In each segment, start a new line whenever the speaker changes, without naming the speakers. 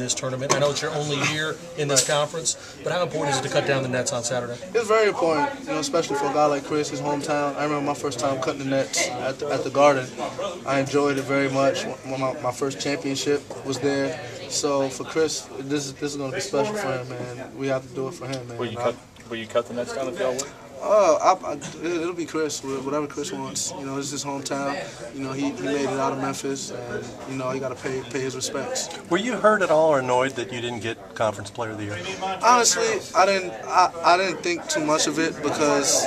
this tournament? I know it's your only year in this conference, but how important is it to cut down the nets on Saturday?
It's very important, especially for a guy like Chris, his hometown. I remember my first time cutting the nets at the Garden. I enjoyed it very much. My first championship was there. So for Chris, this is going to be special for him, man. We have to do it for him, man.
Will you cut the nets down if y'all win?
It'll be Chris, whatever Chris wants. This is his hometown. He made it out of Memphis, and he got to pay his respects.
Were you hurt at all or annoyed that you didn't get Conference Player of the Year?
Honestly, I didn't think too much of it because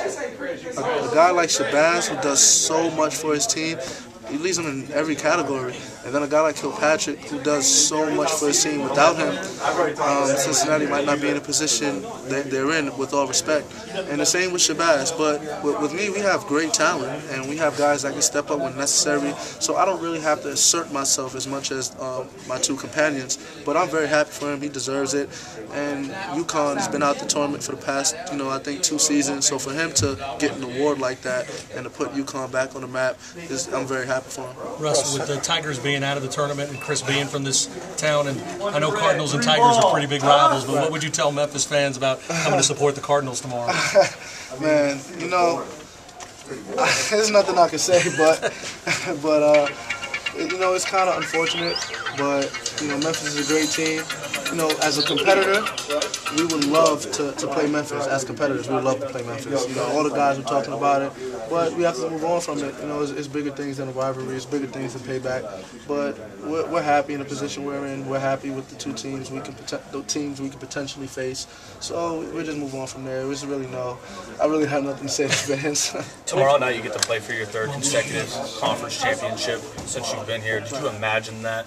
a guy like Shabazz, who does so much for his team, he leads them in every category. And then a guy like Kilpatrick, who does so much for his team. Without him, Cincinnati might not be in a position that they're in, with all respect. And the same with Shabazz. But with me, we have great talent, and we have guys that can step up when necessary. So I don't really have to assert myself as much as my two companions. But I'm very happy for him. He deserves it. And UConn has been out the tournament for the past, I think 2 seasons. So for him to get an award like that and to put UConn back on the map, I'm very happy for him.
Russ, with the Tigers being out of the tournament and Chris being from this town, and I know Cardinals and Tigers are pretty big rivals, but what would you tell Memphis fans about coming to support the Cardinals tomorrow?
Man, there's nothing I can say, but it's kind of unfortunate, but Memphis is a great team. As a competitor, we would love to play Memphis. As competitors, we would love to play Memphis. All the guys are talking about it, but we have to move on from it. It's bigger things than a rivalry. It's bigger things than payback. But we're happy in the position we're in. We're happy with the 2 teams we can potentially face. So we're just move on from there. I really have nothing to say to fans.
Tomorrow night you get to play for your 3rd consecutive conference championship since you've been here. Did you imagine that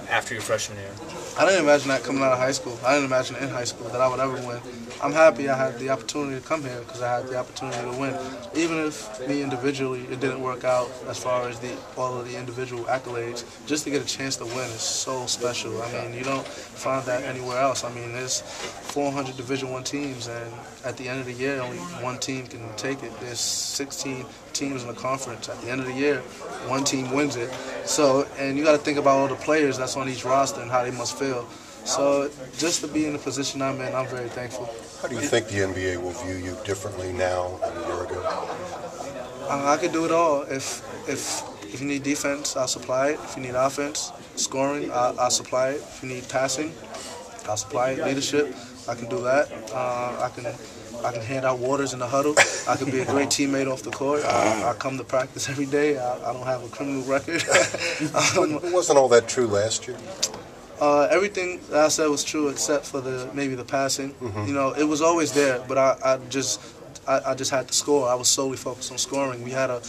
after your freshman year?
I didn't imagine that coming out of high school. I didn't imagine in high school that I would ever win. I'm happy I had the opportunity to come here because I had the opportunity to win. Even if me individually, it didn't work out as far as all of the individual accolades, just to get a chance to win is so special. I mean, you don't find that anywhere else. I mean, there's 400 Division I teams, and at the end of the year, only 1 team can take it. There's 16 teams in the conference. At the end of the year, 1 team wins it. So, and you got to think about all the players that's on each roster and how they must feel. So, just to be in the position I'm in, I'm very thankful.
How do you think the NBA will view you differently now than a year ago?
I could do it all. If you need defense, I'll supply it. If you need offense, scoring, I'll supply it. If you need passing, I'll supply it. Leadership, I can do that. I can hand out waters in the huddle. I can be a great teammate off the court. I come to practice every day. I don't have a criminal record.
Wasn't all that true last year?
Everything that I said was true except for maybe the passing. It was always there, but I just had to score. I was solely focused on scoring. We had a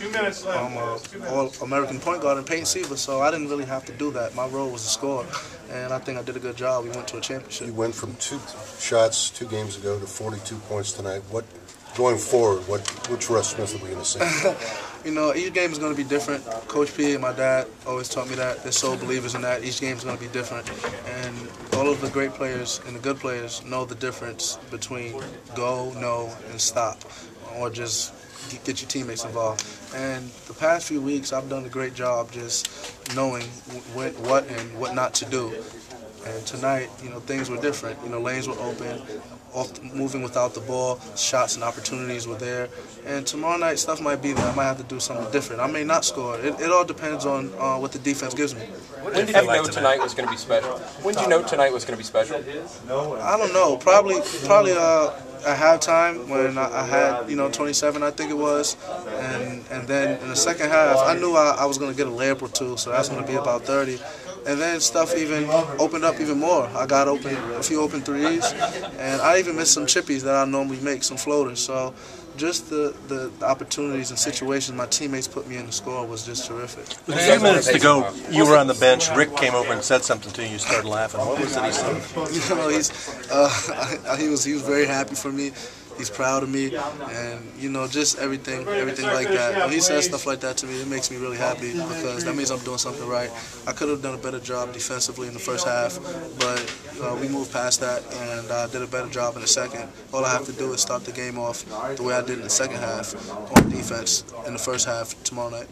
All-American point guard in Peyton Siva, so I didn't really have to do that. My role was to score, and I think I did a good job. We went to a championship.
You went from 2 shots 2 games ago to 42 points tonight. Going forward, which Russ Smith are we going to see?
Each game is going to be different. Coach P and my dad always taught me that. They're sole believers in that. Each game is going to be different. And all of the great players and the good players know the difference between go, no, and stop, or just get your teammates involved. And the past few weeks, I've done a great job just knowing what and what not to do. And tonight, things were different. Lanes were open, moving without the ball, shots and opportunities were there. And tomorrow night, stuff might be there. I might have to do something different. I may not score. It all depends on what the defense gives me.
When did you know tonight was going to be special? When did you know tonight was going to be special?
I don't know. Probably at halftime when I had 27, I think it was, and then in the second half, I knew I was going to get a layup or 2, so that's going to be about 30. And then stuff even opened up even more. I got a few open threes, and I even missed some chippies that I normally make, some floaters. So just the opportunities and situations my teammates put me in to score was just terrific.
With 2 minutes to go, you were on the bench. Rick came over and said something to you. You started laughing. What was it he said?
He was very happy for me. He's proud of me, and just everything like that. When he says stuff like that to me, it makes me really happy because that means I'm doing something right. I could have done a better job defensively in the first half, but we moved past that, and I did a better job in the second. All I have to do is start the game off the way I did in the second half on defense in the first half tomorrow night.